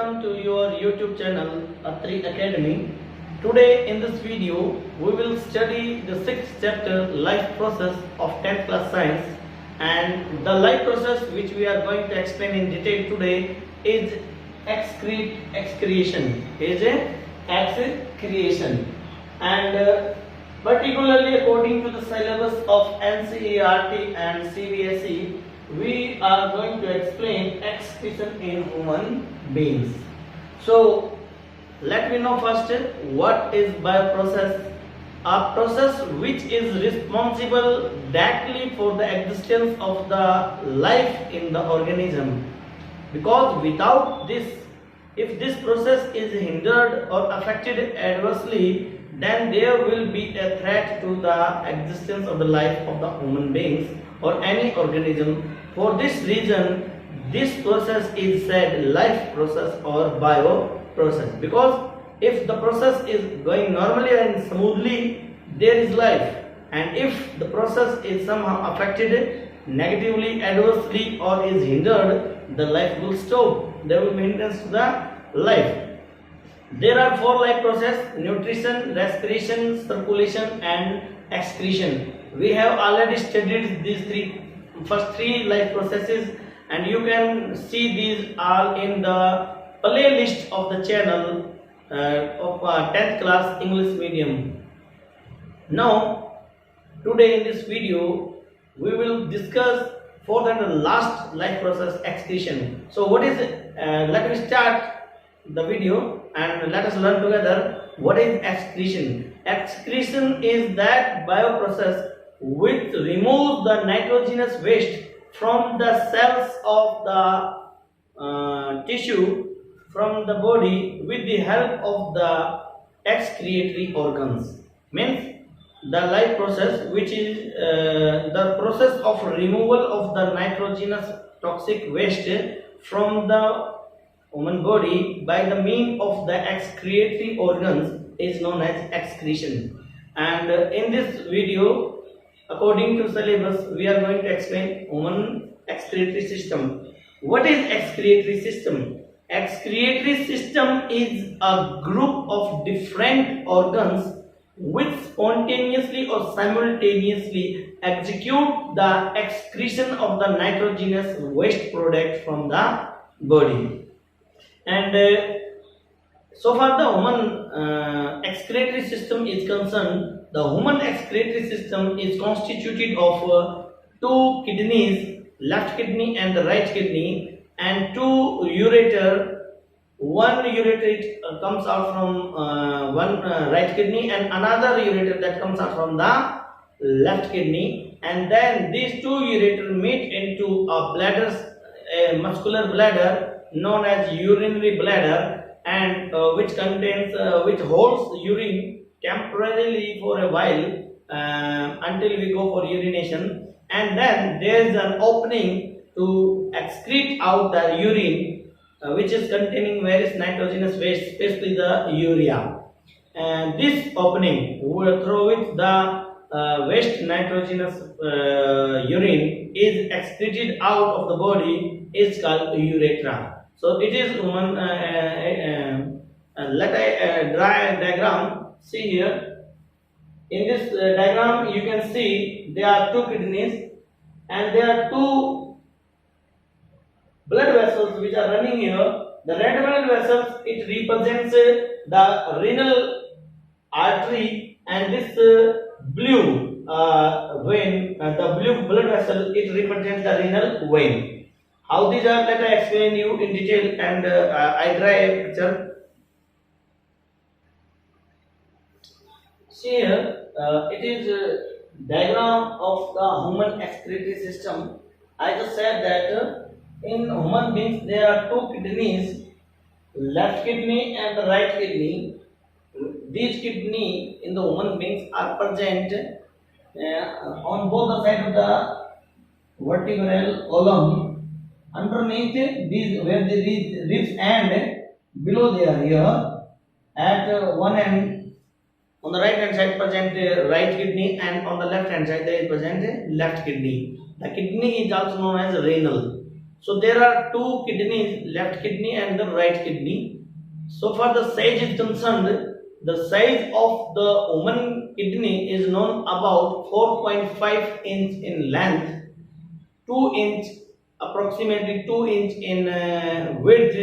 welcome to your YouTube channel A3 Academy. Today in this video we will study the 6th chapter life process of 10th class science, and the life process which we are going to explain in detail today is excretion. And particularly according to the syllabus of NCERT and CBSE, we are going to explain excretion in human beings. So let me know first what is bioprocess. A process which is responsible directly for the existence of the life in the organism, because without this, if this process is hindered or affected adversely, then there will be a threat to the existence of the life of the human beings or any organism. For this reason, this process is said life process or bioprocess, because if the process is going normally and smoothly, there is life, and if the process is somehow affected negatively, adversely, or is hindered, the life will stop. There will be hindrance to the life. There are 4 life processes: nutrition, respiration, circulation, and excretion. We have already studied these first three life processes, and you can see these all in the playlist of the channel of 10th class English medium. Now, today in this video, we will discuss fourth and last life process, excretion. So, what is it? Let me start the video and let us learn together what is excretion. Excretion is that bioprocess which removes the nitrogenous waste from the cells of the tissue from the body with the help of the excretory organs. Means the life process which is the process of removal of the nitrogenous toxic waste from the human body by the means of the excretory organs is known as excretion. And in this video, according to syllabus, we are going to explain human excretory system. What is excretory system? Excretory system is a group of different organs which spontaneously or simultaneously execute the excretion of the nitrogenous waste product from the body. And so far the human excretory system is concerned, the human excretory system is constituted of 2 kidneys, left kidney and the right kidney, and 2 ureter. One ureter comes out from one right kidney, and another ureter that comes out from the left kidney, and then these 2 ureter meet into a bladder, a muscular bladder known as urinary bladder, and which contains which holds urine temporarily for a while until we go for urination, and then there is an opening to excrete out the urine which is containing various nitrogenous wastes, especially the urea. And this opening through which the waste nitrogenous urine is excreted out of the body is called urethra. So it is human. Let I draw a diagram. See here. In this diagram, you can see there are 2 kidneys and there are 2 blood vessels which are running here. The red blood vessels, it represents the renal artery, and this blue vein, the blue blood vessel, it represents the renal vein. How these are, let I explain you in detail, and I draw a picture. See here, it is a diagram of the human excretory system. I just said that in human beings there are 2 kidneys, left kidney and the right kidney. These kidney in the human beings are present on both the sides of the vertebral column. Underneath these, where the ribs end, below they are here. At one end, on the right hand side present right kidney, and on the left hand side there is present left kidney. The kidney is also known as renal. So there are two kidneys, left kidney and the right kidney. So far the size is concerned, the size of the woman kidney is known about 4.5 inch in length, 2 inch, approximately 2 inch in width,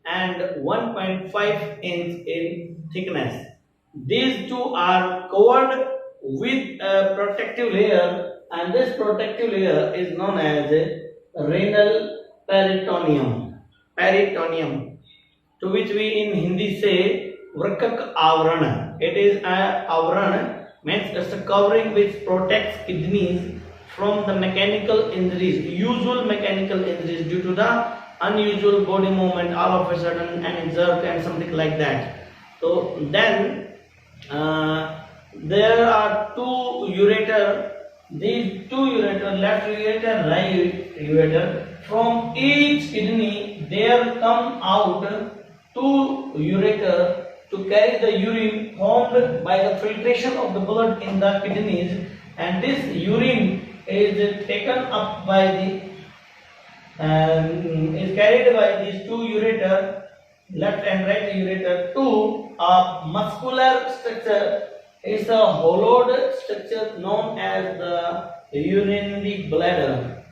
and 1.5 inch in thickness. These two are covered with a protective layer, and this protective layer is known as renal peritoneum. Peritoneum, to which we in Hindi say Vrakak Avrana. It is a Avrana, means it's a covering which protects kidneys from the mechanical injuries, usual mechanical injuries due to the unusual body movement, all of a sudden an exert and something like that. So then there are two ureter. These two ureter, left ureter, right ureter. From each kidney there come out two ureter to carry the urine formed by the filtration of the blood in the kidneys, and this urine is taken up by the is carried by these two ureter, left and right ureter, to a muscular structure. Is a hollowed structure known as the urinary bladder.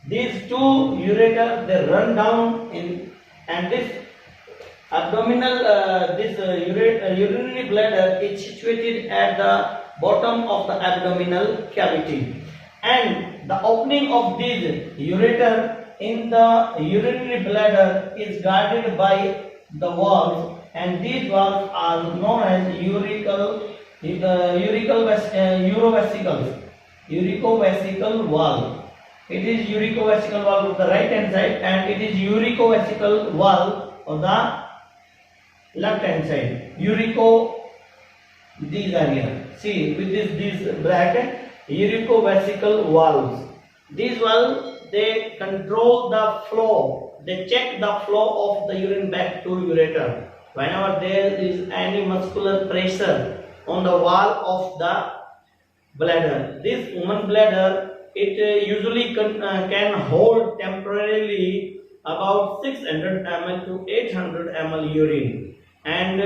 These two ureter, they run down in, and this abdominal urinary bladder is situated at the bottom of the abdominal cavity, and the opening of these ureter in the urinary bladder is guarded by the valves, and these valves are known as urecovesical valve. It is urecovesical valve of the right hand side, and it is urecovesical valve of the left hand side. These are here. See, with this bracket, urecovesical valves. These valves, they control the flow. They check the flow of the urine back to ureter. Whenever there is any muscular pressure on the wall of the bladder, this woman bladder, it usually can hold temporarily about 600 ml to 800 ml urine, and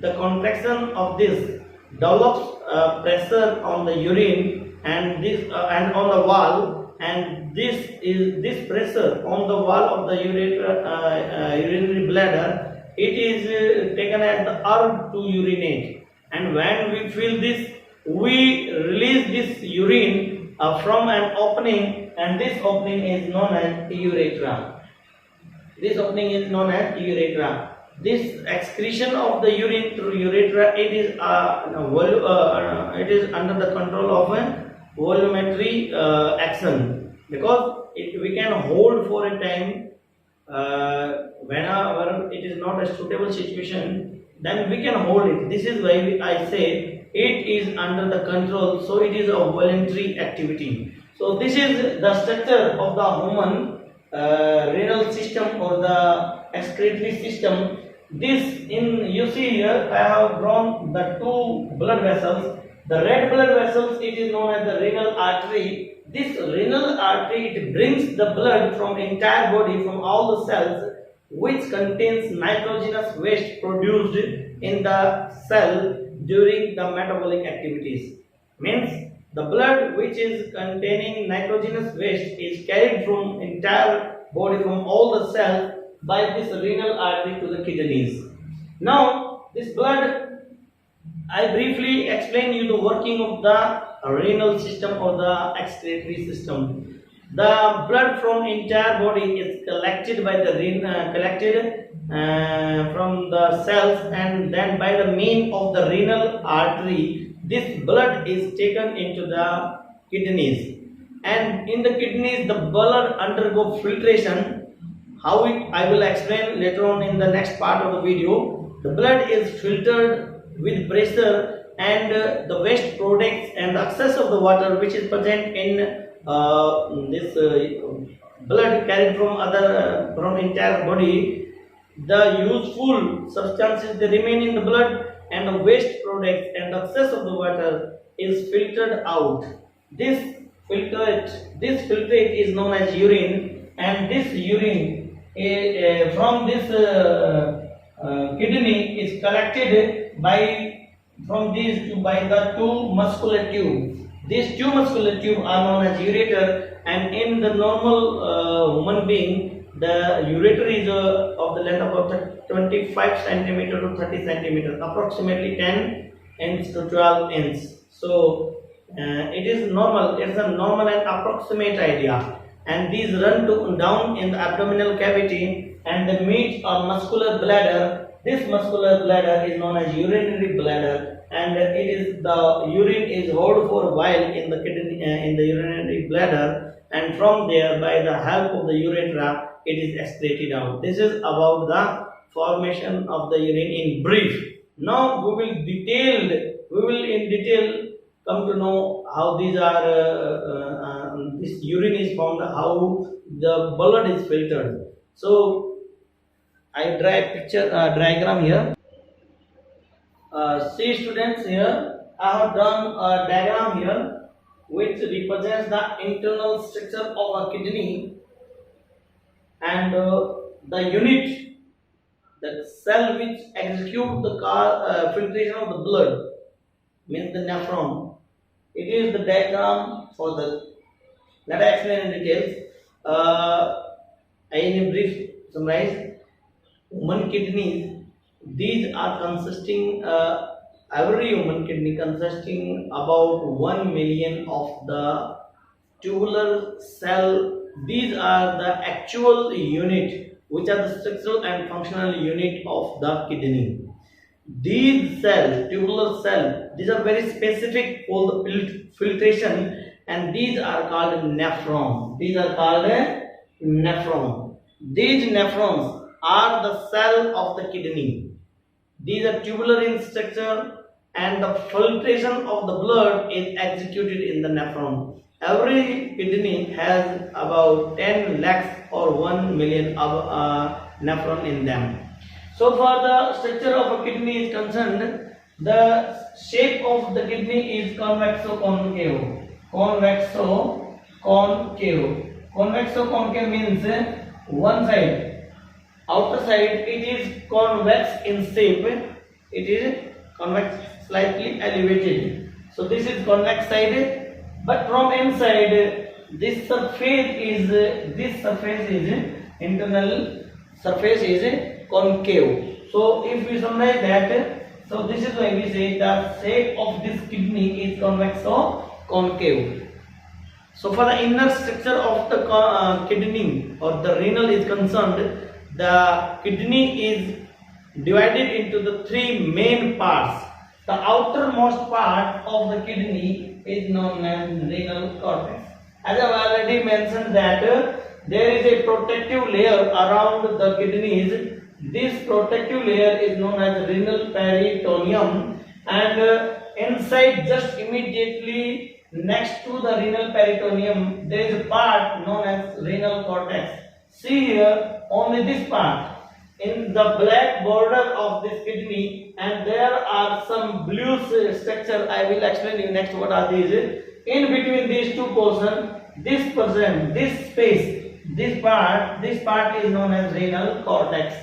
the contraction of this develops pressure on the urine and this and on the wall, and this pressure on the wall of the urinary bladder, it is taken as the urge to urinate. And when we feel this, we release this urine from an opening, and this opening is known as urethra. This opening is known as urethra. This excretion of the urine through urethra, it is under the control of a volumetry action, because we can hold for a time. Whenever it is not a suitable situation, then we can hold it. This is why I say it is under the control, so it is a voluntary activity. So this is the structure of the human renal system or the excretory system. You see here, I have drawn the two blood vessels. The red blood vessels, it is known as the renal artery. This renal artery, it brings the blood from entire body, from all the cells, which contains nitrogenous waste produced in the cell during the metabolic activities. Means the blood which is containing nitrogenous waste is carried from entire body, from all the cells, by this renal artery to the kidneys. Now this blood, I briefly explain you the working of the renal system or the excretory system. The blood from entire body is collected by the from the cells, and then by the means of the renal artery, this blood is taken into the kidneys, and in the kidneys the blood undergo filtration. How I will explain later on in the next part of the video. The blood is filtered with pressure, and the waste products and the excess of the water which is present in this blood carried from entire body, the useful substances, they remain in the blood, and the waste products and the excess of the water is filtered out. This filtrate is known as urine, and this urine from this kidney is collected from these by the two muscular tubes. These two muscular tubes are known as ureter, and in the normal human being, the ureter is of the length of about 25 centimeter to 30 centimeter, approximately 10 inch to 12 inch. So it is normal. It is a normal and approximate idea, and these run down in the abdominal cavity and they meet a muscular bladder. This muscular bladder is known as urinary bladder, and it is the urine is held for a while in the kidney in the urinary bladder, and from there, by the help of the urethra, it is excreted out. This is about the formation of the urine in brief. Now we will in detail come to know how these are this urine is formed, how the blood is filtered. So I draw a picture diagram here. See students, here I have drawn a diagram here which represents the internal structure of a kidney, and the unit, the cell which execute the filtration of the blood, means the nephron. It is the diagram for the. Let I explain in details. In brief summarize, human kidneys, these are consisting every human kidney consisting about 1 million of the tubular cell. These are the actual unit which are the structural and functional unit of the kidney. These cells, tubular cell, these are very specific for the filtration, and these are called nephron. These are called nephron. These nephrons are the cell of the kidney. These are tubular in structure, and the filtration of the blood is executed in the nephron. Every kidney has about 10 lakhs or 1 million of nephron in them. So for the structure of a kidney is concerned, the shape of the kidney is convexo-concave. Convexo-concave. Convexo-concave means one side, outer side, it is convex in shape. It is convex, slightly elevated. So this is convex side, but from inside, this surface is internal surface is concave. So if we summarize that, so this is why we say the shape of this kidney is convexo-concave. So for the inner structure of the kidney or the renal is concerned, the kidney is divided into the three main parts. The outermost part of the kidney is known as renal cortex. As I have already mentioned that there is a protective layer around the kidneys. This protective layer is known as renal peritoneum, and inside, just immediately next to the renal peritoneum, there is a part known as renal cortex. See here, only this part in the black border of this kidney, and there are some blue structure. I will explain you next what are these. In between these two portions, this space, this part is known as renal cortex.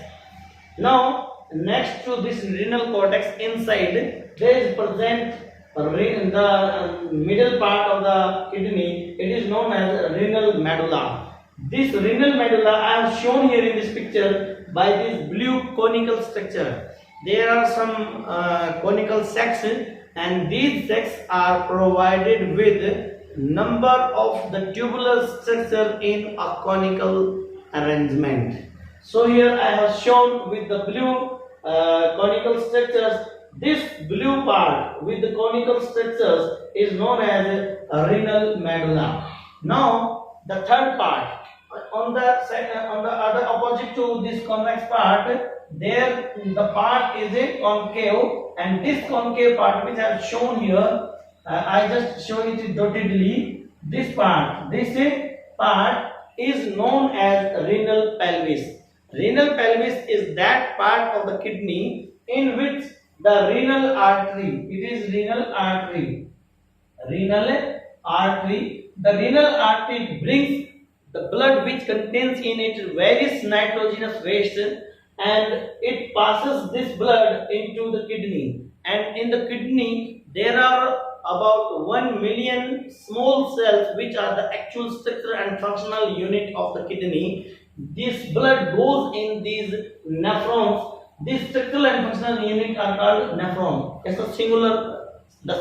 Now, next to this renal cortex, inside there is present in the middle part of the kidney. It is known as renal medulla. This renal medulla I have shown here in this picture by this blue conical structure. There are some conical sacs, and these sacs are provided with number of the tubular structure in a conical arrangement. So here I have shown with the blue conical structures. This blue part with the conical structures is known as a renal medulla. Now the third part on the other opposite to this convex part, there the part is a concave, and this concave part which I have shown here, I just show it dottedly. This part is known as renal pelvis. Renal pelvis is that part of the kidney in which the renal artery, it is renal artery. The renal artery brings the blood which contains in it various nitrogenous wastes, and it passes this blood into the kidney, and in the kidney there are about 1 million small cells which are the actual structure and functional unit of the kidney. This blood goes in these nephrons. This structural and functional unit are called nephron. It's the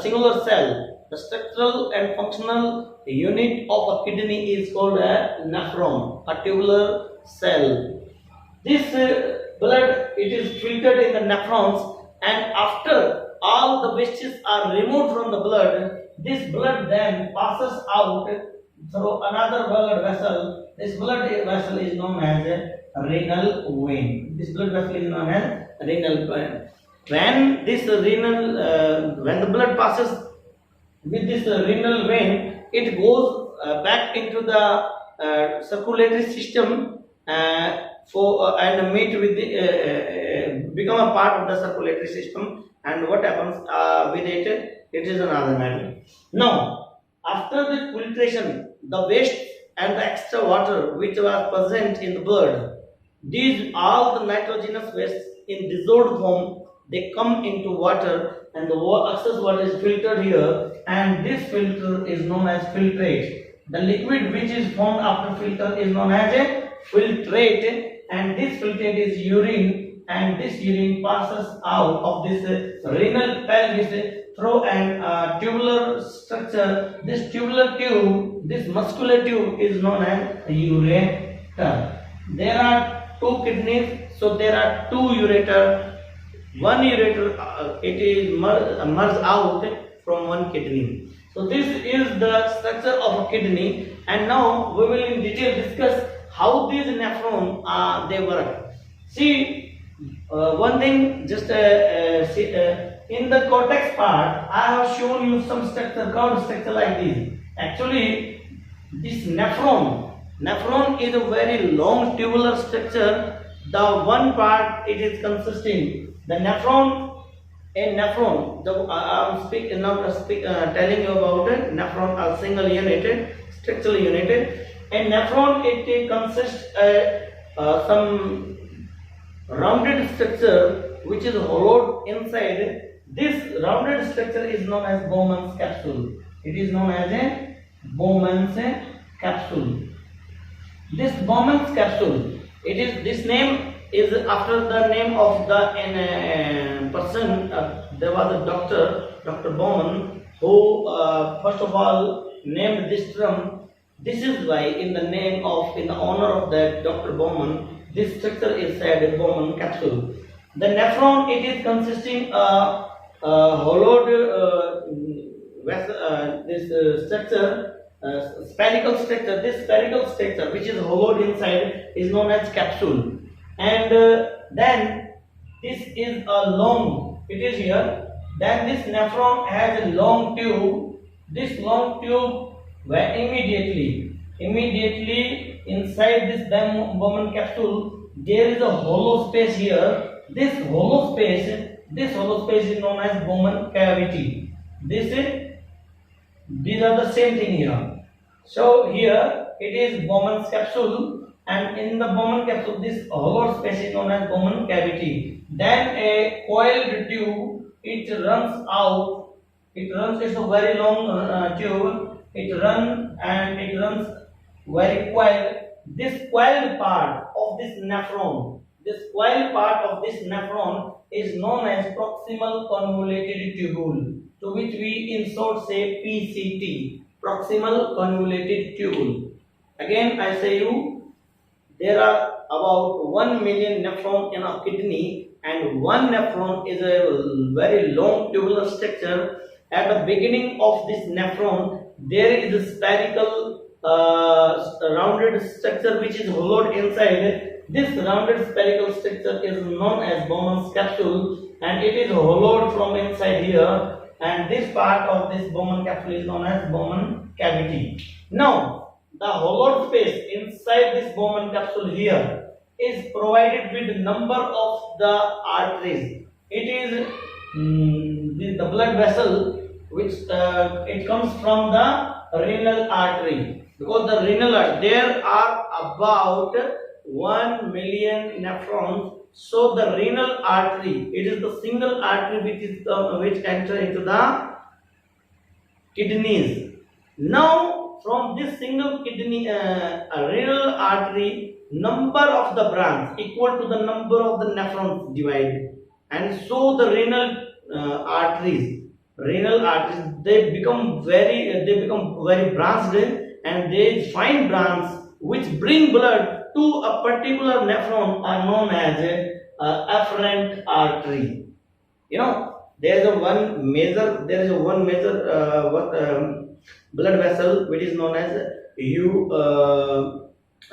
singular cell. The structural and functional unit of a kidney is called a nephron, a tubular cell. This blood, it is filtered in the nephrons, and after all the wastes are removed from the blood, this blood then passes out through another blood vessel. This blood vessel is known as a renal vein. This blood vessel is known as renal vein. When the blood passes with this renal vein, it goes back into the circulatory system and meet with become a part of the circulatory system. And what happens with it? It is another matter. Now, after the filtration, the waste and the extra water which was present in the blood, these all the nitrogenous wastes in dissolved form, they come into water, and the excess water is filtered here, and this filter is known as filtrate. The liquid which is formed after filter is known as a filtrate, and this filtrate is urine, and this urine passes out of this renal pelvis through an tubular structure. This tubular tube, this muscular tube is known as ureter. There are two kidneys, so there are two ureter. One ureter, it is merged out from one kidney. So this is the structure of a kidney, and now we will in detail discuss how these nephrons they work. See, one thing, just in the cortex part, I have shown you some structure, curved structure like this. Actually, this nephron is a very long tubular structure. The one part it is consisting. The nephron, I am telling you about it. Nephron, a single unit, structural unit. A nephron, it consists some rounded structure which is hollowed inside. This rounded structure is known as Bowman's capsule. It is known as a Bowman's capsule. This Bowman's capsule, this name is after the name of the person. There was a doctor, Dr. Bowman, who first of all named this term. This is why in the honor of that Dr. Bowman, this structure is said Bowman capsule. The nephron, it is consisting hollowed structure, spherical structure. This spherical structure which is hollowed inside is known as capsule. And then this is a long, it is here. Then this nephron has a long tube. This long tube, where immediately inside this Bowman capsule there is a hollow space here. This hollow space is known as Bowman cavity. These are the same thing here. So here it is Bowman's capsule, and in the Bowman capsule this hollow space is known as Bowman cavity. Then a coiled tube, it runs out. It's a very long tube. It runs very coiled. This coiled part of this nephron is known as proximal convoluted tubule, to which we in short say PCT, proximal convoluted tubule. Again, I say you, there are about 1 million nephrons in a kidney, and one nephron is a very long tubular structure. At the beginning of this nephron, there is a spherical rounded structure which is hollowed inside. This rounded spherical structure is known as Bowman's capsule, and it is hollowed from inside here, and this part of this Bowman capsule is known as Bowman cavity. Now, the hollowed space inside this Bowman capsule here is provided with number of the arteries. It is the blood vessel which it comes from the renal artery. because the renal artery, there are about 1 million nephrons. So the renal artery, it is the single artery which enter into the kidneys. Now from this single kidney renal artery, number of the branch equal to the number of the nephrons divided, and so the arteries they become very branched, and they find branch which bring blood to a particular nephron are known as afferent artery. You know, there is a one major blood vessel which is known as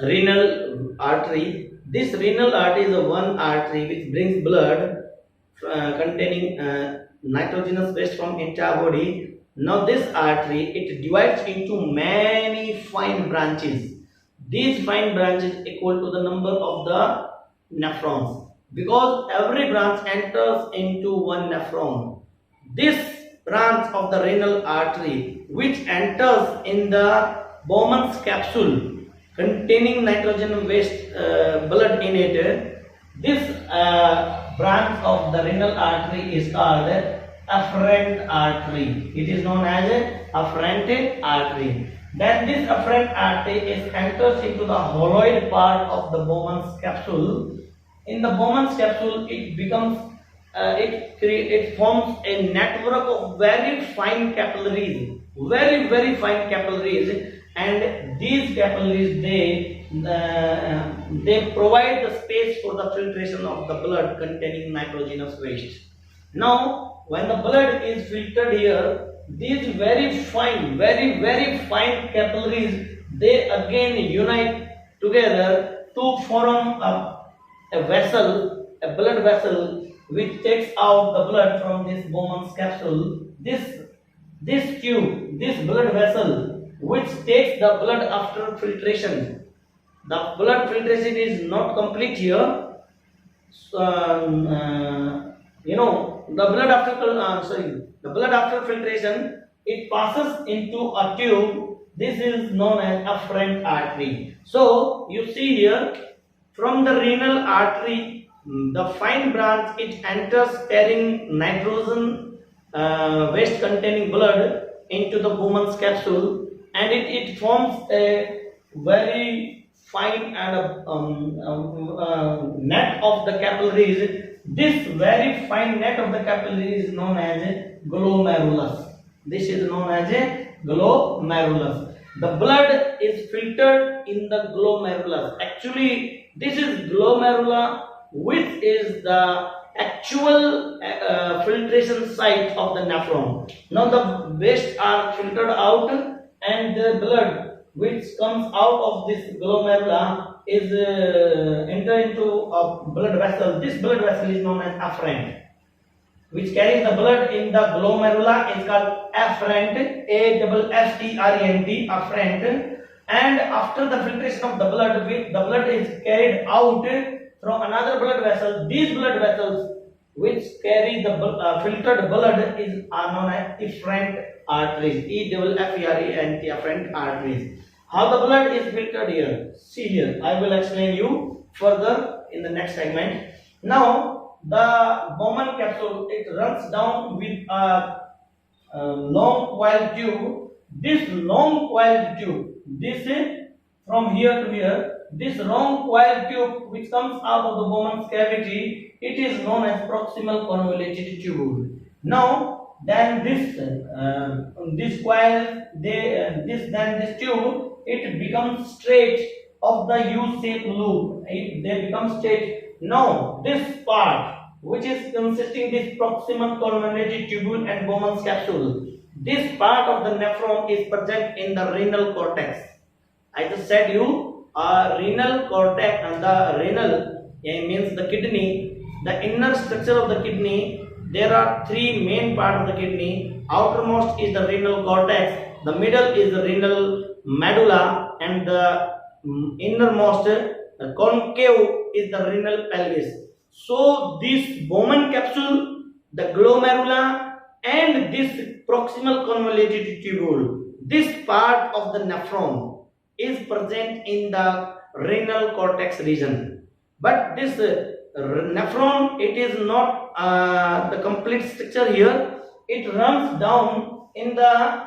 renal artery. This renal artery is a one artery which brings blood containing nitrogenous waste from entire body. Now this artery, it divides into many fine branches. These fine branches equal to the number of the nephrons, because every branch enters into one nephron. This branch of the renal artery which enters in the Bowman's capsule containing nitrogen waste blood in it, this branch of the renal artery is called afferent artery. It is known as afferent artery. Then this afferent artery enters into the holoid part of the Bowman's capsule. In the Bowman's capsule, it becomes it forms a network of very fine capillaries, very fine capillaries, and these capillaries they provide the space for the filtration of the blood containing nitrogenous waste. Now, when the blood is filtered here, these very fine capillaries, they again unite together to form a blood vessel which takes out the blood from this Bowman's capsule. This tube, this blood vessel which takes the blood after filtration. The blood filtration is not complete here. The blood after filtration, it passes into a tube. This is known as afferent artery. So you see here, from the renal artery, the fine branch, it enters carrying nitrogen waste containing blood into the Bowman's capsule, and it forms a very fine and net of the capillaries. This very fine net of the capillaries is known as a glomerulus. This is known as a glomerulus. The blood is filtered in the glomerulus. Actually, this is glomerula, which is the actual filtration site of the nephron. Now the waste are filtered out, and the blood which comes out of this glomerula is enter into a blood vessel. This blood vessel is known as afferent, which carries the blood in the glomerula is called afferent, afferent, afferent. And after the filtration of the blood is carried out from another blood vessel. These blood vessels which carry the filtered blood are known as efferent arteries. Efferent afferent arteries. How the blood is filtered here? See here. I will explain you further in the next segment. Now the Bowman capsule, it runs down with a long coiled tube. This long coiled tube, this is from here to here. This long coiled tube which comes out of the Bowman's cavity, it is known as proximal convoluted tubule. Now, then this coil, this tube, it becomes straight of the U-shaped loop. They become straight. Now, this part which is consisting this proximal convoluted tubule and Bowman's capsule, this part of the nephron is present in the renal cortex. I just said you. Renal cortex, and the renal means the kidney. The inner structure of the kidney, there are three main parts of the kidney. Outermost is the renal cortex, the middle is the renal medulla, and the innermost, the concave, is the renal pelvis. So this Bowman capsule, the glomerula, and this proximal convoluted tubule, this part of the nephron, is present in the renal cortex region. But this nephron, it is not the complete structure here. It runs down in the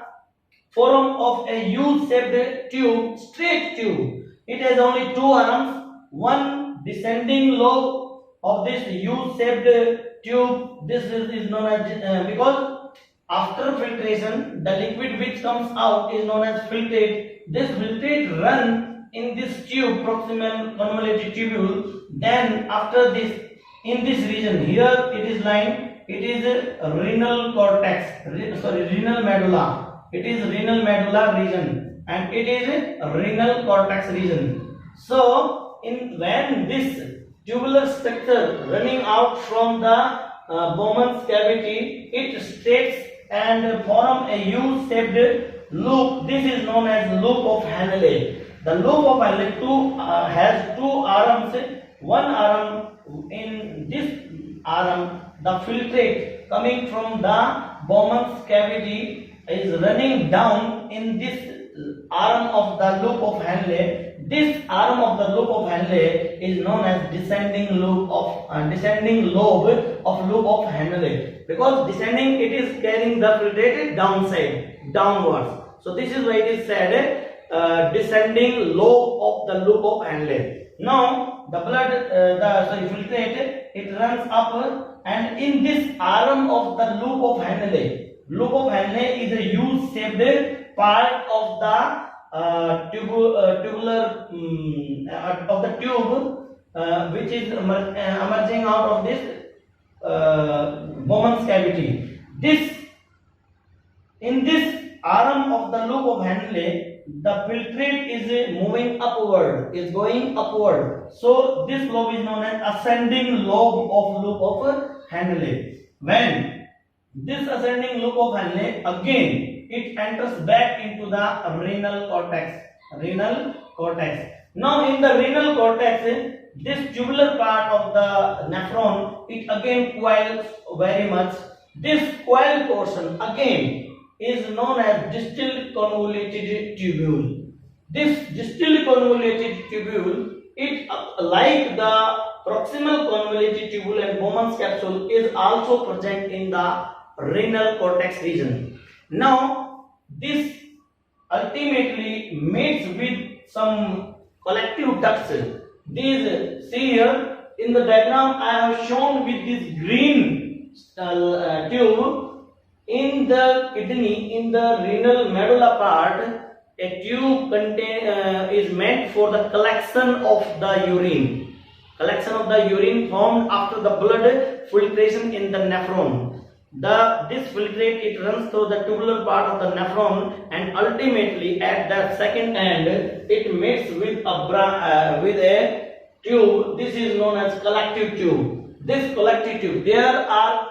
form of a U-shaped tube, straight tube. It has only two arms, one descending lobe of this U-shaped tube. This is known as because after filtration, the liquid which comes out is known as filtrate. This filtrate run in this tube, proximal convoluted tubule. Then after this, in this region here, it is lying. It is a renal cortex. Renal medulla. It is renal medulla region, and it is a renal cortex region. So, when this tubular structure running out from the Bowman's cavity, it stretches and form a U-shaped loop. This is known as loop of Henle. The loop of Henle has two arms. One arm, in this arm, the filtrate coming from the Bowman's cavity is running down in this arm of the loop of Henle. This arm of the loop of Henle is known as descending lobe of loop of Henle, because descending, it is carrying the filtrate downwards. So this is why it is said descending lobe of the loop of Henle. Now the blood, filtrate, it runs up, and in this arm of the loop of Henle. Loop of Henle is a U-shaped part of the tubular of the tube which is emerging out of this Bowman's cavity. In this arm of the loop of Henle, the filtrate is moving upward, is going upward. So this lobe is known as ascending lobe of loop of Henle. When this ascending loop of Henle, again it enters back into the renal cortex. Now in the renal cortex, this tubular part of the nephron, it again coils very much. This coil portion again is known as distal convoluted tubule. This distal convoluted tubule, it like the proximal convoluted tubule and Bowman's capsule, is also present in the renal cortex region. Now this ultimately mates with some collective ducts. These, see here in the diagram I have shown with this green tube. In the kidney, in the renal medulla part, a tube is meant for the collection of the urine. Collection of the urine formed after the blood filtration in the nephron. This filtrate, it runs through the tubular part of the nephron, and ultimately at the second end it mates with a tube. This is known as collective tube. This collective tube, there are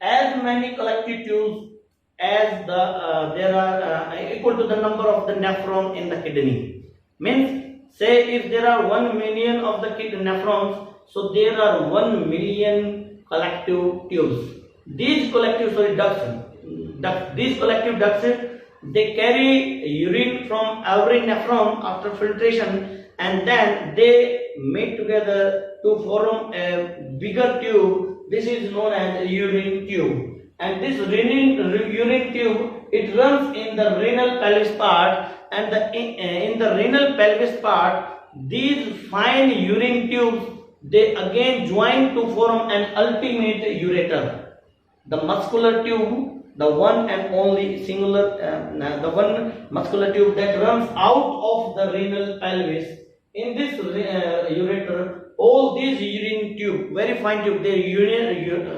as many collective tubes as there are equal to the number of the nephron in the kidney. Means, say if there are 1 million of the nephrons, so there are 1 million collective tubes. These collective ducts, these collective ducts, they carry urine from every nephron after filtration, and then they mate together to form a bigger tube. This is known as a urine tube. And this urine tube, it runs in the renal pelvis part, and in the renal pelvis part, these fine urine tubes, they again join to form an ultimate ureter. The muscular tube, the one and only singular, the one muscular tube that runs out of the renal pelvis. In this ureter, all these urine tube, very fine tube, they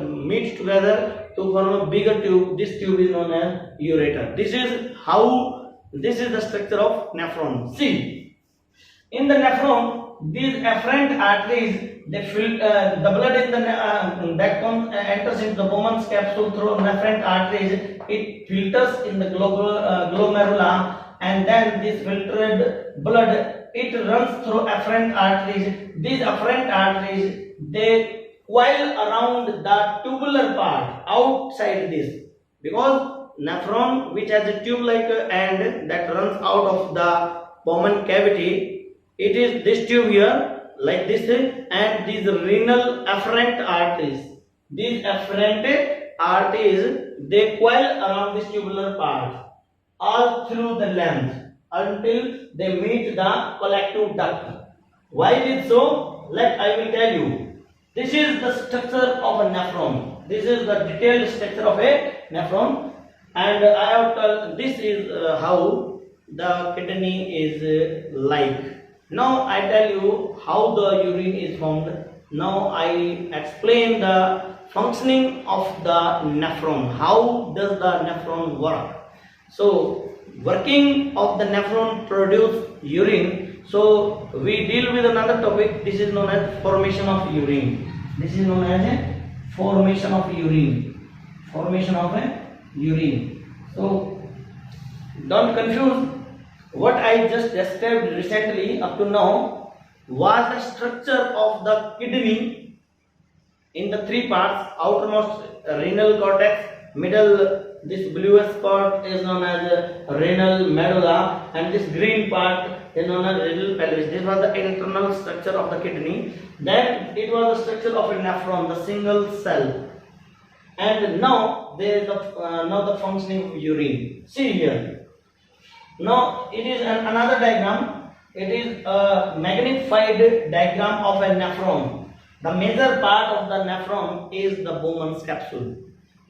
meet together to form a bigger tube. This tube is known as ureter. This is the structure of nephron. See, in the nephron, these afferent arteries, they the blood in the that enters into the Bowman's capsule through afferent arteries. It filters in the glomerula, and then this filtered blood, it runs through afferent arteries. These afferent arteries, they coil around the tubular part outside this, because nephron, which has a tube-like end that runs out of the Bowman cavity, it is this tube here, like this, and these renal afferent arteries. These afferent arteries, they coil around this tubular part all through the length until they meet the collective duct. Why is it so? Let I will tell you. This is the structure of a nephron. This is the detailed structure of a nephron, and I have told this is how the kidney is like. Now I tell you how the urine is formed. Now I explain the functioning of the nephron. How does the nephron work? So working of the nephron produce urine. So we deal with another topic. This is known as formation of urine. This is known as a formation of urine. Formation of a urine. So don't confuse. What I just described recently up to now was the structure of the kidney in the three parts: outermost renal cortex, middle this bluish part is known as renal medulla, and this green part is known as renal pelvis. This was the internal structure of the kidney. Then it was the structure of a nephron, the single cell. And now there is the functioning of urine. See here. Now it is another diagram. It is a magnified diagram of a nephron. The major part of the nephron is the Bowman's capsule.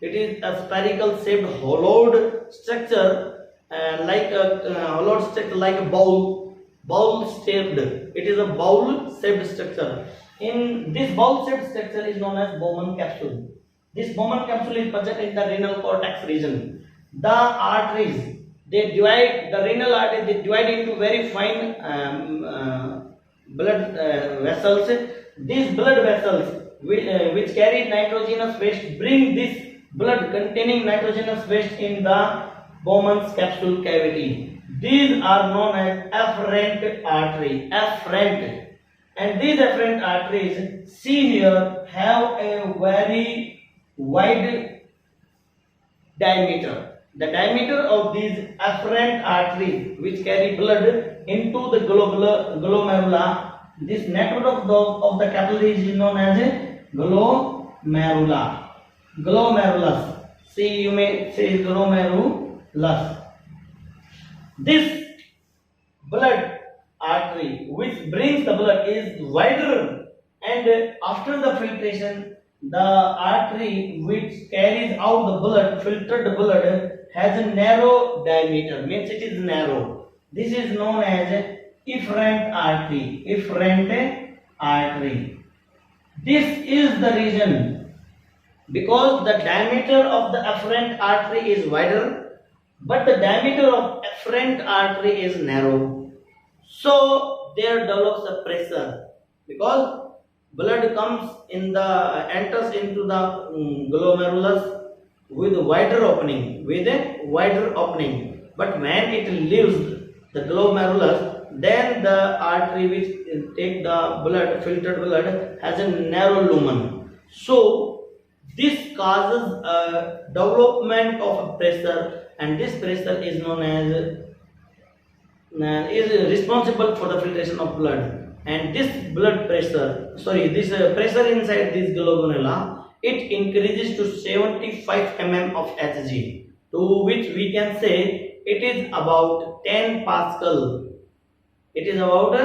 It is a spherical shaped hollowed structure, like a bowl shaped. It is a bowl shaped structure. In this bowl shaped structure is known as Bowman capsule. This Bowman capsule is present in the renal cortex region. The arteries, they divide, the renal arteries, they divide into very fine blood vessels. These blood vessels which carry nitrogenous waste bring this blood containing nitrogenous waste in the Bowman's capsule cavity. These are known as afferent artery. Afferent. And these afferent arteries, see here, have a very wide diameter. The diameter of these afferent arteries which carry blood into the glomerula, this network of the capillaries is known as a glomerula. Glomerulus. See, you may say glomerulus. This blood artery which brings the blood is wider, and after the filtration, the artery which carries out the blood, filtered blood, has a narrow diameter, means it is narrow. This is known as efferent artery. Efferent artery. This is the reason, because the diameter of the afferent artery is wider, but the diameter of afferent artery is narrow. So there develops a pressure, because blood comes in the enters into the glomerulus with a wider opening, but when it leaves the glomerulus, then the artery which take the blood, filtered blood, has a narrow lumen. So this causes a development of a pressure, and this pressure is known as is responsible for the filtration of blood. And this pressure inside this glomerula, it increases to 75 mm of Hg, to which we can say it is about 10 Pascal. It is about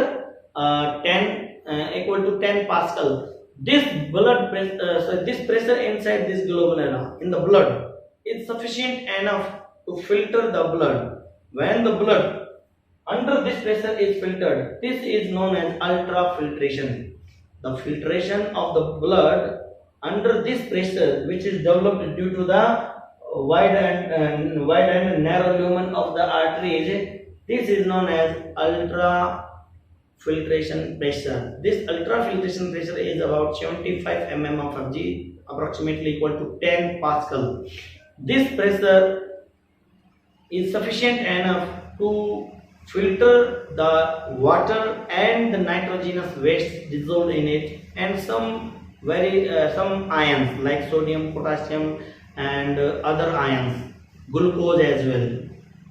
equal to 10 Pascal. This blood pressure, this pressure inside this glomerula in the blood is sufficient enough to filter the blood. When the blood under this pressure is filtered, this is known as ultrafiltration. The filtration of the blood under this pressure, which is developed due to the wide and narrow lumen of the arteries, this is known as ultrafiltration pressure. This ultrafiltration pressure is about 75 mm of Hg, approximately equal to 10 Pascal. This pressure is sufficient enough to filter the water and the nitrogenous waste dissolved in it, and some ions like sodium, potassium, and other ions, glucose as well.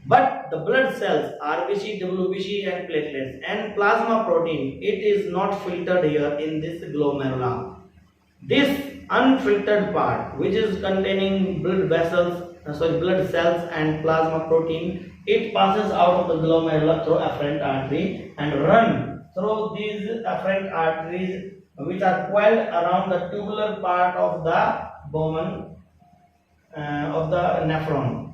But the blood cells, RBC, WBC and platelets and plasma protein, it is not filtered here in this glomerula. This unfiltered part, which is containing blood vessels, blood cells and plasma protein, it passes out of the glomerula through afferent artery and run through these afferent arteries which are coiled around the tubular part of the Bowman of the nephron.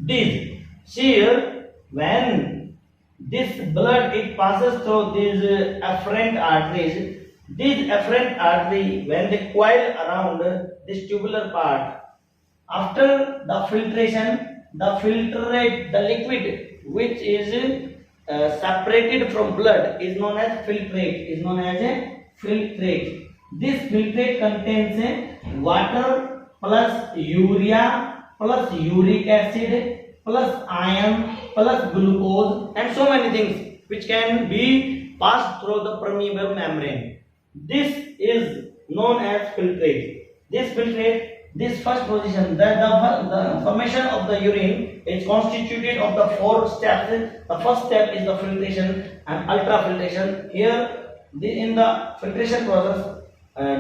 This here, when this blood it passes through these afferent arteries, these afferent artery, when they coil around this tubular part, after the filtration, the liquid which is separated from blood is known as filtrate. This filtrate contains water plus urea plus uric acid plus iron plus glucose and so many things which can be passed through the permeable membrane. This is known as filtrate. This first position, the formation of the urine is constituted of the 4 steps. The first step is the filtration and ultrafiltration. Here, in the filtration process,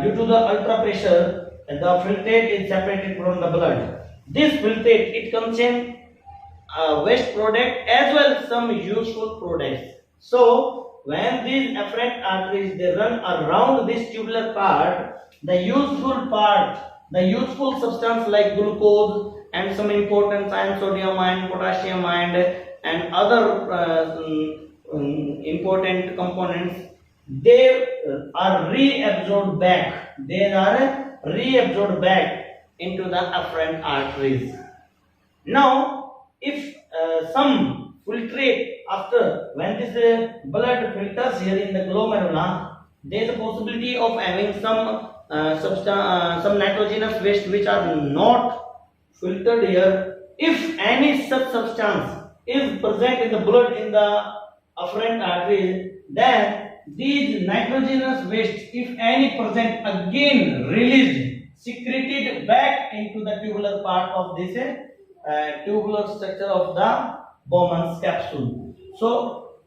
due to the ultra pressure, the filtrate is separated from the blood. This filtrate, it contains waste product as well as some useful products. So, when these afferent arteries they run around this tubular part, the useful substance like glucose and some important ion, sodium ion, potassium ion and other important components, they are reabsorbed back. Into the afferent arteries. Now, if some filtrate after, when this blood filters here in the glomerula, there is a possibility of having some nitrogenous waste which are not filtered here. If any such substance is present in the blood in the afferent arteries, then these nitrogenous wastes, if any present, again released, secreted back into the tubular part of this tubular structure of the Bowman's capsule. So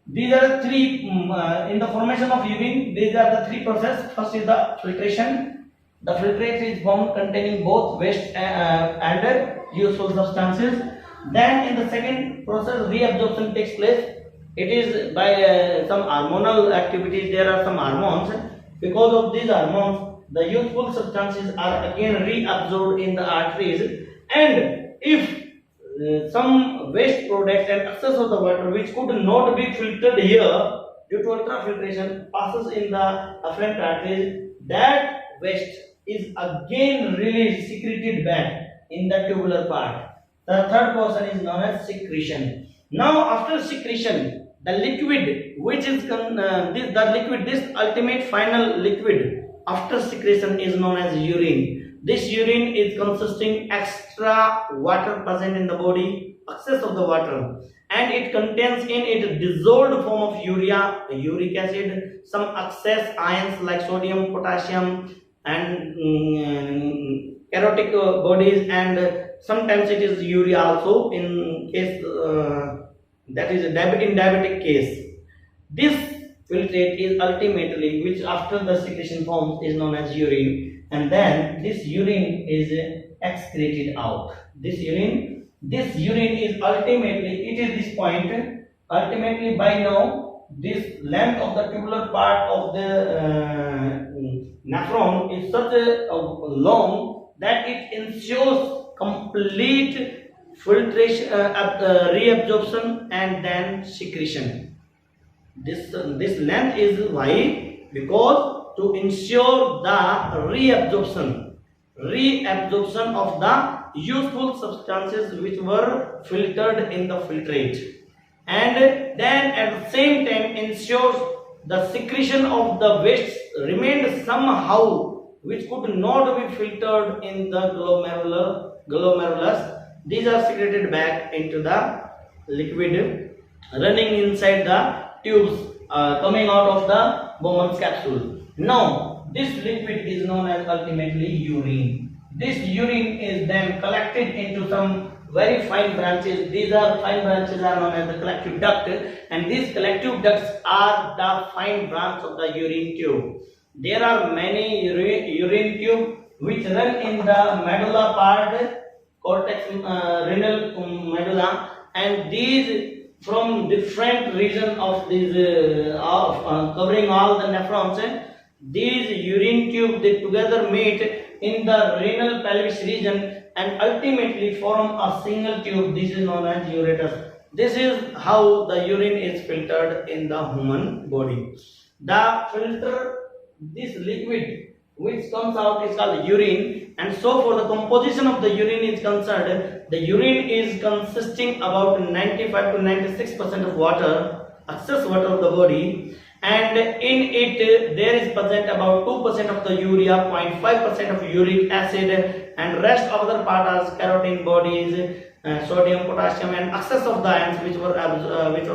these are 3 in the formation of urine. These are the 3 processes. First is the filtration. The filtrate is formed containing both waste and useful substances. Then in the second process, reabsorption takes place. It is by some hormonal activities. There are some hormones. Because of these hormones, the useful substances are again reabsorbed in the arteries, and if some waste products and excess of the water which could not be filtered here due to ultrafiltration passes in the afferent arteries, that waste is again released, secreted back in the tubular part. The third process is known as secretion. Now, after secretion, the liquid which is this ultimate final liquid after secretion is known as urine. This urine is consisting extra water present in the body, excess of the water, and it contains in it dissolved form of urea, uric acid, some excess ions like sodium, potassium and erotic bodies, and sometimes it is urea also in case that is in diabetic case. This filtrate is ultimately, which after the secretion forms, is known as urine, and then this urine is excreted out. This urine is ultimately, it is this point, ultimately by now this length of the tubular part of the nephron is such a long that it ensures complete filtration, reabsorption and then secretion. This length is why? Because to ensure the reabsorption of the useful substances which were filtered in the filtrate, and then at the same time ensures the secretion of the waste remained somehow which could not be filtered in the glomerulus. These are secreted back into the liquid running inside the tubes coming out of the Bowman's capsule. Now, this liquid is known as ultimately urine. This urine is then collected into some very fine branches. These are fine branches are known as the collective duct, and these collective ducts are the fine branch of the urine tube. There are many urine tube which run in the medulla part, cortex, renal medulla, and these from different region of these covering all the nephrons. These urine tube they together meet in the renal pelvis region and ultimately form a single tube. This is known as ureter. This is how the urine is filtered in the human body. The filter, this liquid which comes out is called urine, and so for the composition of the urine is concerned, the urine is consisting about 95 to 96% of water, excess water of the body, and in it there is present about 2% of the urea, 0.5% of uric acid, and rest of the part as carotene bodies, sodium, potassium, and excess of the ions which were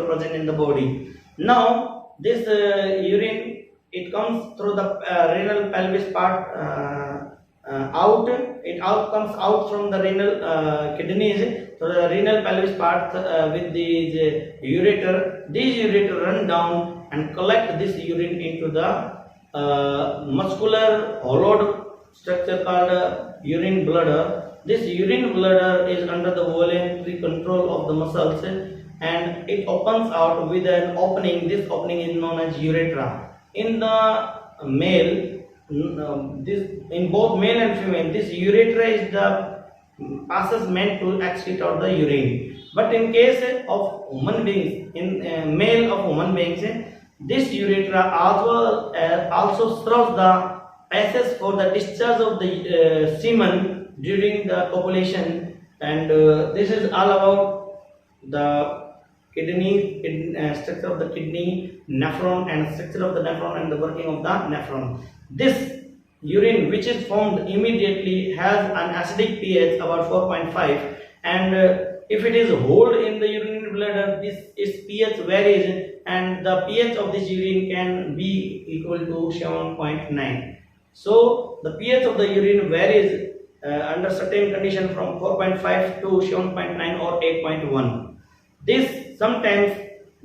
present in the body. Now this urine, it comes through the renal pelvis part out. It comes out from the renal kidneys to the renal pelvis part with these ureter. These ureter run down and collect this urine into the muscular hollowed structure called urine bladder. This urine bladder is under the voluntary control of the muscles, and it opens out with an opening. This opening is known as urethra. In the male, in both male and female, this urethra is the passes meant to excrete out the urine. But in case of human beings, in male of human beings, this urethra also serves the passage for the discharge of the semen during the copulation, and this is all about the kidney, structure of the kidney, nephron, and structure of the nephron and the working of the nephron. This urine which is formed immediately has an acidic pH about 4.5, and if it is hold in the urinary bladder, its pH varies, and the pH of this urine can be equal to 7.9. So the pH of the urine varies under certain condition from 4.5 to 7.9 or 8.1. This sometimes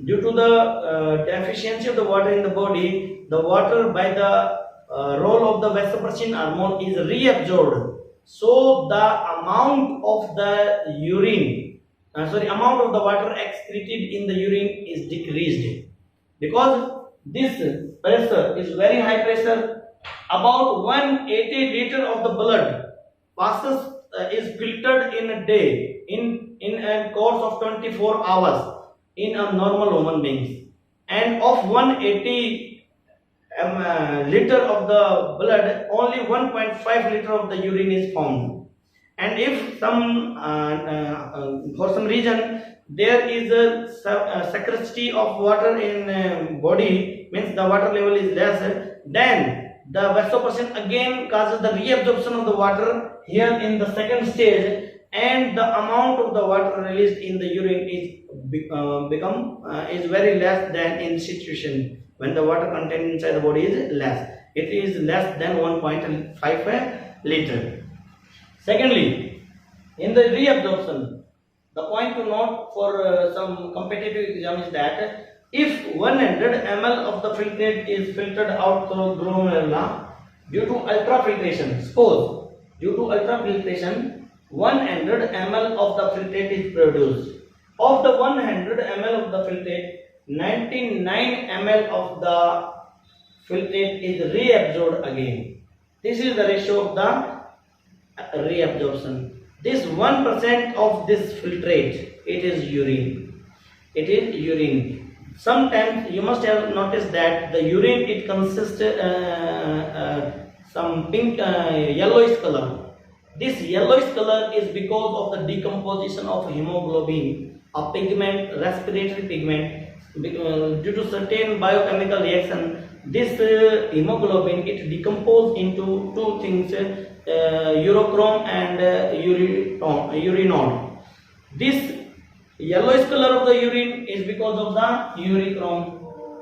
due to the deficiency of the water in the body, the water by the role of the vasopressin hormone is reabsorbed. So the amount of the urine, amount of the water excreted in the urine is decreased, because this pressure is very high pressure. About 180 liter of the blood passes is filtered in a day, in a course of 24 hours in a normal human beings, and of 180 liter of the blood, only 1.5 liter of the urine is formed. And if some for some reason there is a scarcity of water in body, means the water level is less, then the vasopressin again causes the reabsorption of the water here in the second stage, and the amount of the water released in the urine is very less than in situation when the water content inside the body is less. It is less than 1.5 liter. Secondly, in the reabsorption, the point to note for some competitive exam is that if 100 ml of the filtrate is filtered out through glomerula due to ultrafiltration, suppose due to ultrafiltration 100 ml of the filtrate is produced. Of the 100 ml of the filtrate, 99 ml of the filtrate is reabsorbed again. This is the ratio of the reabsorption. This 1% of this filtrate, it is urine. It is urine. Sometimes you must have noticed that the urine, it consists some pink yellowish color. This yellowish color is because of the decomposition of hemoglobin, a pigment, respiratory pigment, due to certain biochemical reaction. This hemoglobin, it decomposes into two things, urochrome and urinol. This yellowish color of the urine is because of the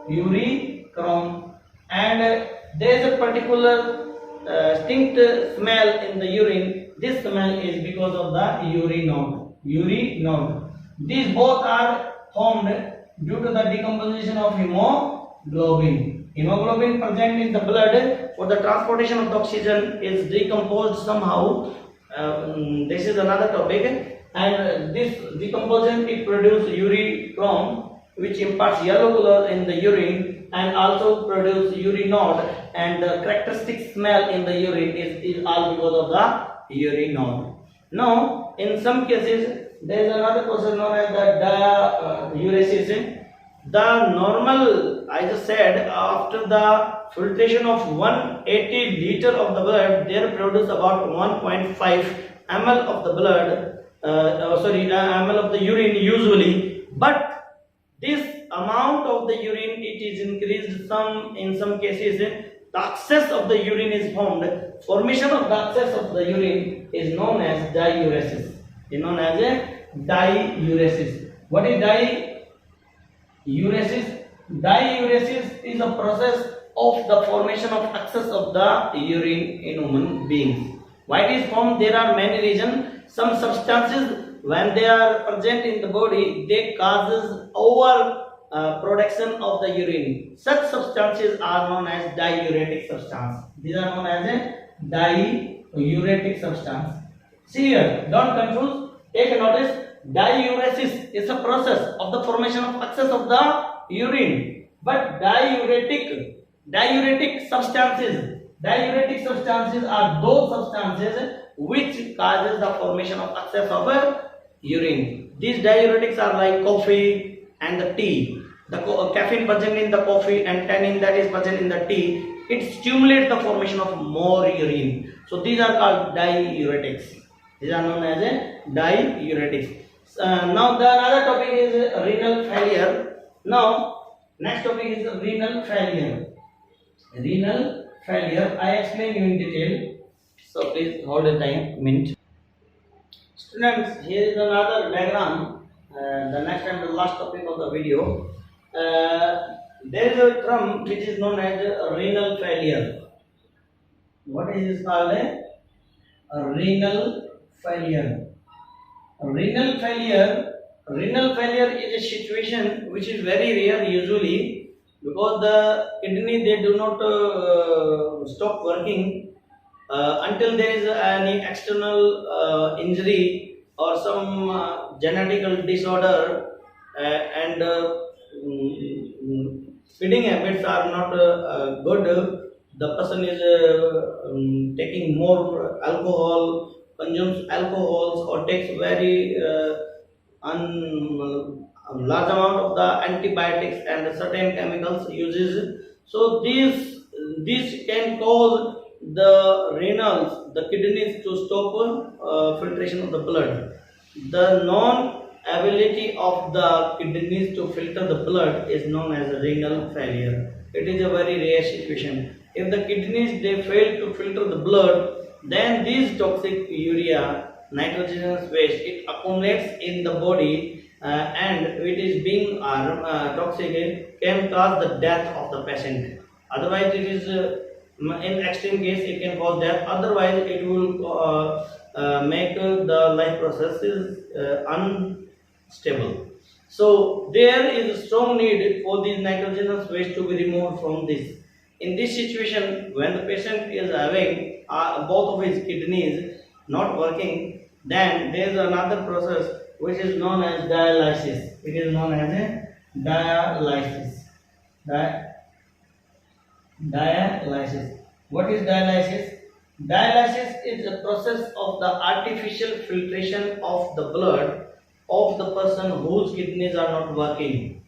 urichrome, and there is a particular distinct smell in the urine This smell is because of the urine. These both are formed due to the decomposition of hemoglobin. Hemoglobin present in the blood for the transportation of the oxygen is decomposed somehow. This is another topic. And this decomposition it produces urichrome, which imparts yellow color in the urine, and also produce urinode, and the characteristic smell in the urine is all because of the urinode. Now, in some cases, there is another process known as the diuresis. The normal, I just said, after the filtration of 180 liter of the blood, they produce about 1.5 ml of the blood, ml of the urine usually, but this amount of the urine it is increased in some cases. The excess of the urine is formed. Formation of the excess of the urine is known as diuresis. What is diuresis? Diuresis is a process of the formation of excess of the urine in human beings. Why it is formed? There are many reasons. Some substances, when they are present in the body, they causes over production of the urine. Such substances are known as diuretic substance. These are known as a diuretic substance. See here, don't confuse. Take a notice. Diuresis is a process of the formation of excess of the urine. But diuretic substances are those substances which causes the formation of excess of urine. These diuretics are like coffee and the tea. The caffeine present in the coffee and tannin that is present in the tea, it stimulates the formation of more urine. So these are called diuretics. These are known as diuretics. Now the another topic is renal failure. Now next topic is renal failure. Renal failure, I explain you in detail. So please hold the time, minute. Students, here is another diagram. The next and the last topic of the video. There is a term which is known as renal failure. What is this called? A renal failure. Renal failure is a situation which is very rare usually, because the kidney they do not stop working until there is any external injury or some genetical disorder and feeding habits are not good. The person is taking more alcohol, consumes alcohols, or takes very large amount of the antibiotics and certain chemicals uses. So this can cause the renals, the kidneys, to stop filtration of the blood. The non-ability of the kidneys to filter the blood is known as renal failure. It is a very rare situation. If the kidneys they fail to filter the blood, then this toxic urea, nitrogenous waste, it accumulates in the body and it is being toxic, can cause the death of the patient. Otherwise, it is in extreme case it can cause death. Otherwise, it will make the life processes unstable. So there is a strong need for these nitrogenous waste to be removed from this. In this situation, when the patient is having both of his kidneys not working, then there is another process which is known as dialysis. It is known as a dialysis. Dialysis. What is dialysis? Dialysis is a process of the artificial filtration of the blood of the person whose kidneys are not working.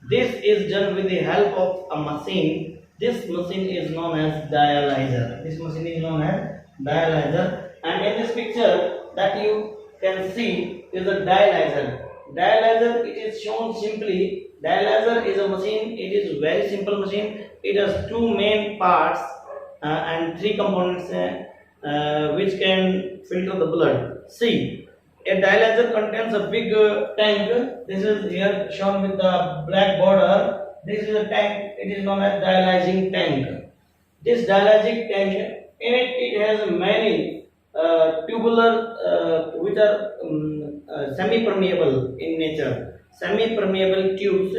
This is done with the help of a machine. This machine is known as dialyzer. And in this picture that you can see is a dialyzer. Dialyzer, it is shown simply. Dialyzer is a machine. It is a very simple machine. It has two main parts and three components which can filter the blood. See, a dialyzer contains a big tank. This is here shown with the black border. This is a tank. It is known as dialyzing tank. This dialyzing tank, in it has many tubular, which are semi-permeable in nature. Semi-permeable tubes,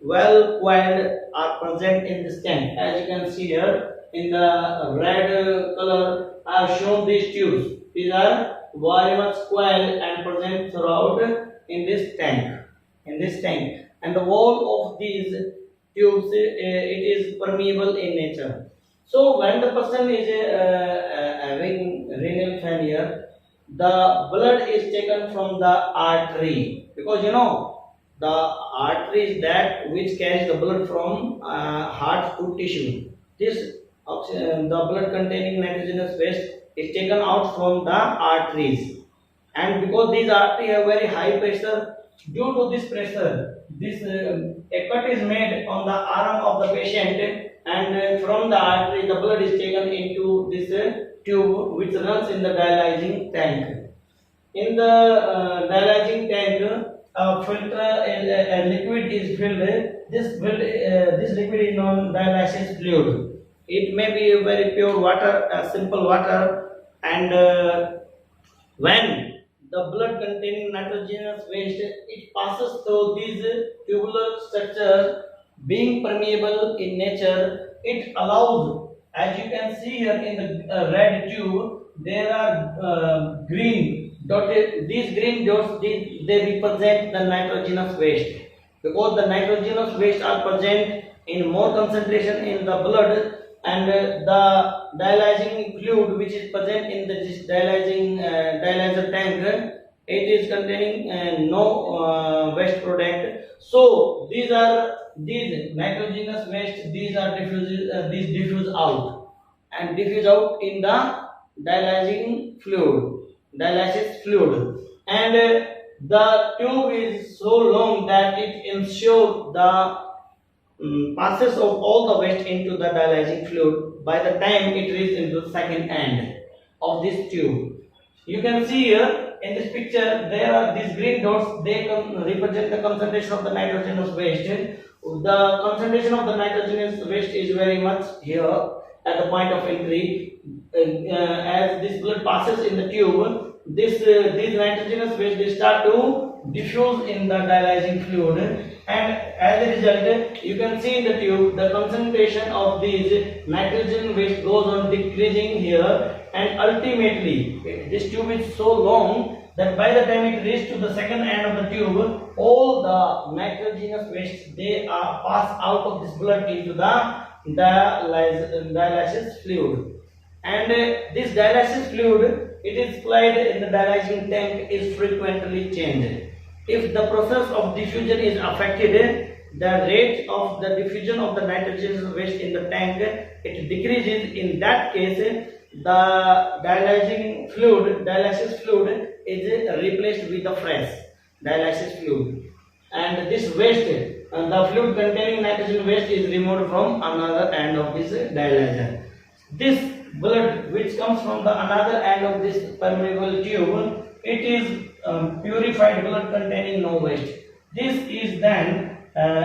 well coiled, are present in this tank. As you can see here in the red color, I have shown these tubes. These are very much coiled and present throughout in this tank. And the wall of these tubes, it is permeable in nature. So when the person is having renal failure, the blood is taken from the artery, because the artery is that which carries the blood from heart to tissue. This the blood containing nitrogenous waste is taken out from the arteries, and because these arteries have very high pressure, due to this pressure, this a cut is made on the arm of the patient, and from the artery the blood is taken into this tube which runs in the dialyzing tank. In the dialyzing tank, a filter, a liquid is filled. This liquid is known dialysis fluid. It may be a very pure water, simple water, and when the blood containing nitrogenous waste, it passes through these tubular structures, being permeable in nature. It allows, as you can see here in the red tube, there are green dotted. These green dots, they represent the nitrogenous waste, because the nitrogenous waste are present in more concentration in the blood, and the dialyzing fluid which is present in this dialyzer tank, it is containing no waste product. So these nitrogenous waste, these diffuse out in the dialysis fluid, and the tube is so long that it ensures the passes of all the waste into the dialyzing fluid by the time it reaches into the second end of this tube. You can see here in this picture there are these green dots. They represent the concentration of the nitrogenous waste. The concentration of the nitrogenous waste is very much here at the point of entry. As this blood passes in the tube, these nitrogenous waste, they start to diffuse in the dialyzing fluid, and as a result, you can see in the tube the concentration of these nitrogen waste goes on decreasing here, and ultimately this tube is so long that by the time it reaches to the second end of the tube, all the nitrogenous waste, they are passed out of this blood into the dialysis fluid. And this dialysis fluid, it is supplied in the dialyzing tank, is frequently changed. If the process of diffusion is affected, the rate of the diffusion of the nitrogenous waste in the tank, it decreases. In that case, the dialysis fluid is replaced with the fresh dialysis fluid, and this waste, the fluid containing nitrogen waste, is removed from another end of this dialyzer. This blood which comes from the another end of this permeable tube, it is purified blood containing no waste. This is then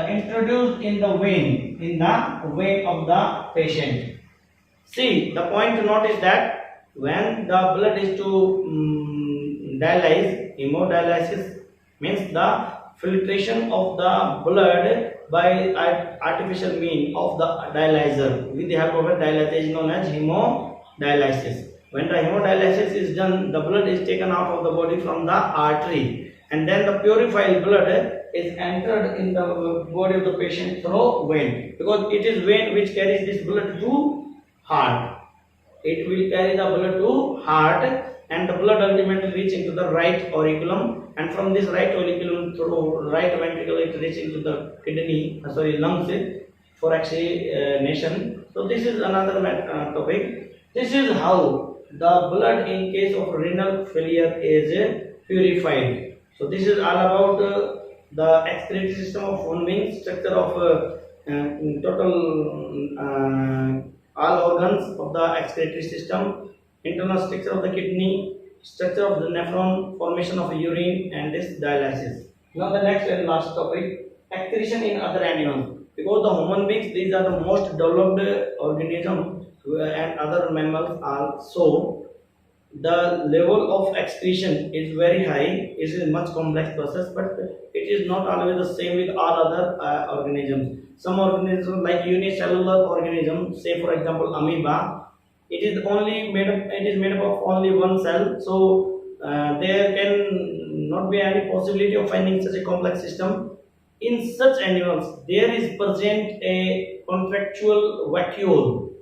introduced in the vein of the patient. See, the point to note is that when the blood is to dialyze, hemodialysis means the filtration of the blood by artificial means of the dialyzer with the help of a dialyzer is known as hemodialysis. When the hemodialysis is done, the blood is taken out of the body from the artery, and then the purified blood is entered in the body of the patient through vein, because it is vein which carries this blood to heart. It will carry the blood to heart, and the blood ultimately reach into the right auriculum, and from this right auriculum through right ventricle it reaches into the lungs for oxygenation. So this is another topic. This is how the blood in case of renal failure is purified. So this is all about the excretory system of human being, structure of total all organs of the excretory system, internal structure of the kidney, structure of the nephron, formation of urine, and this dialysis. Now the next and last topic, excretion in other animals. Because the human beings, these are the most developed organisms, and other mammals also. the level of excretion is very high. It is a much complex process, but it is not always the same with all other organisms. Some organisms like unicellular organisms, say for example amoeba, it is only made up. It is made up of only one cell, so there can not be any possibility of finding such a complex system. In such animals, there is present a contractile vacuole.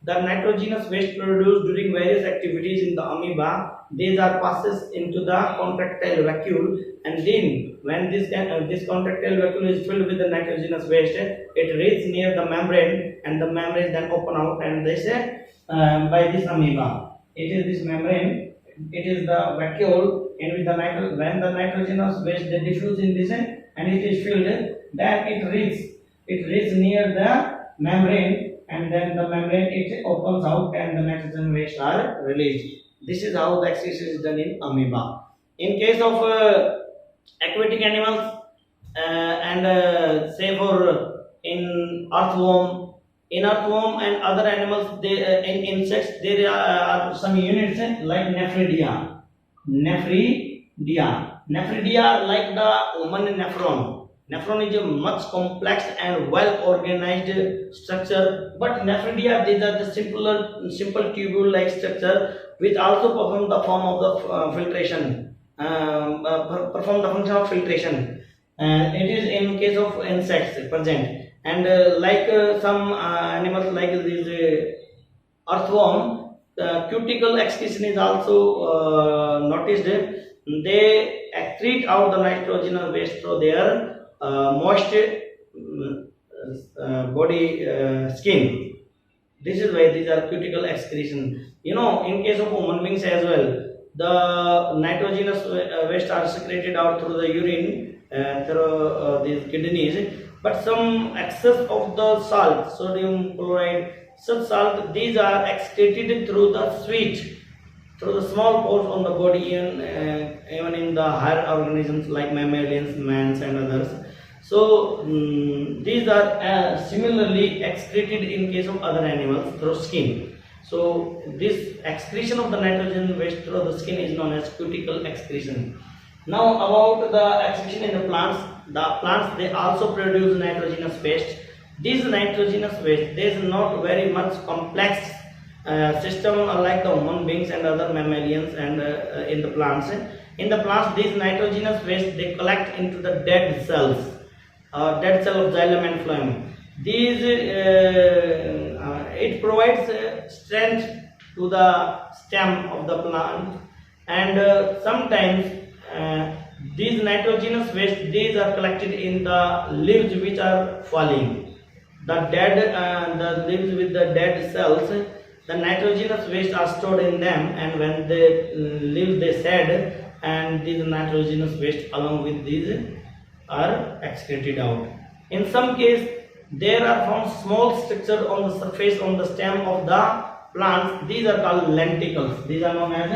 The nitrogenous waste produced during various activities in the amoeba, these are passes into the contractile vacuole, and then when this contractile vacuole is filled with the nitrogenous waste, it reaches near the membrane, and the membrane then open out, and they say by this amoeba. It is this membrane. It is the vacuole, and with the when the nitrogenous waste they diffuse in this and it is filled, then it reaches near the membrane, and then the membrane it opens out and the nitrogen waste are released. This is how the excretion is done in amoeba. In case of aquatic animals and say for in earthworm, and other animals, they in insects there are some units like nephridia. Nephridia like the human nephron. Nephron is a much complex and well organized structure, but nephridia, these are the simple tubule like structure which also perform the form of the filtration, perform the function of filtration. It is in case of insects present, and some animals like this earthworm, the cuticle excretion is also noticed. They excrete out the nitrogenous waste through their moist body skin. This is why these are cuticle excretion. In case of human beings as well, the nitrogenous waste are secreted out through the urine, through these kidneys. But some excess of the salt, sodium chloride, such salt, these are excreted through the sweat, through the small pores on the body, and even in the higher organisms like mammalians, mans, and others. So these are similarly excreted in case of other animals through skin. So this excretion of the nitrogen waste through the skin is known as cuticle excretion. Now about the excretion in the plants. The plants, they also produce nitrogenous waste. This nitrogenous waste, there is not very much complex system like the human beings and other mammalians and in the plants. In the plants, these nitrogenous waste they collect into the dead cells, dead cell of xylem and phloem. These it provides strength to the stem of the plant, and sometimes these nitrogenous waste these are collected in the leaves which are falling. The leaves with the dead cells, the nitrogenous waste are stored in them, and when they leave they shed, and these nitrogenous waste along with these are excreted out. In some case, there are found small structure on the surface on the stem of the plants. These are called lenticels. These are known as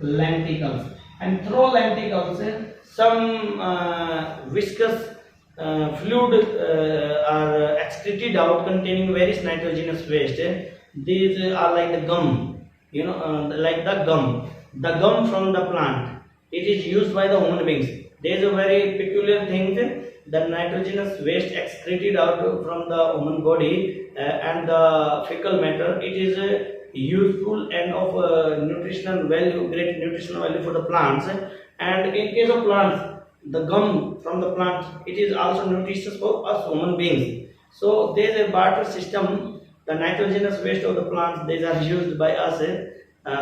lenticels. And through lenticels, some viscous fluid are excreted out containing various nitrogenous waste. These are like the gum, like the gum from the plant. It is used by the human beings. There is a very peculiar thing, the nitrogenous waste excreted out from the human body and the fecal matter. It is useful and of nutritional value, great nutritional value for the plants. And in case of plants, the gum from the plant, it is also nutritious for us human beings. So there is a barter system. The nitrogenous waste of the plants, these are used by us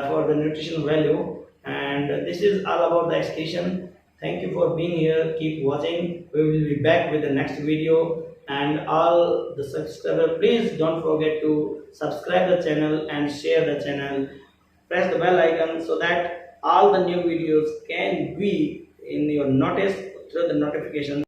for the nutritional value. And this is all about the excretion. Thank you for being here. Keep watching. We will be back with the next video. And all the subscribers, please don't forget to subscribe the channel and share the channel. Press the bell icon so that all the new videos can be in your notice through the notification.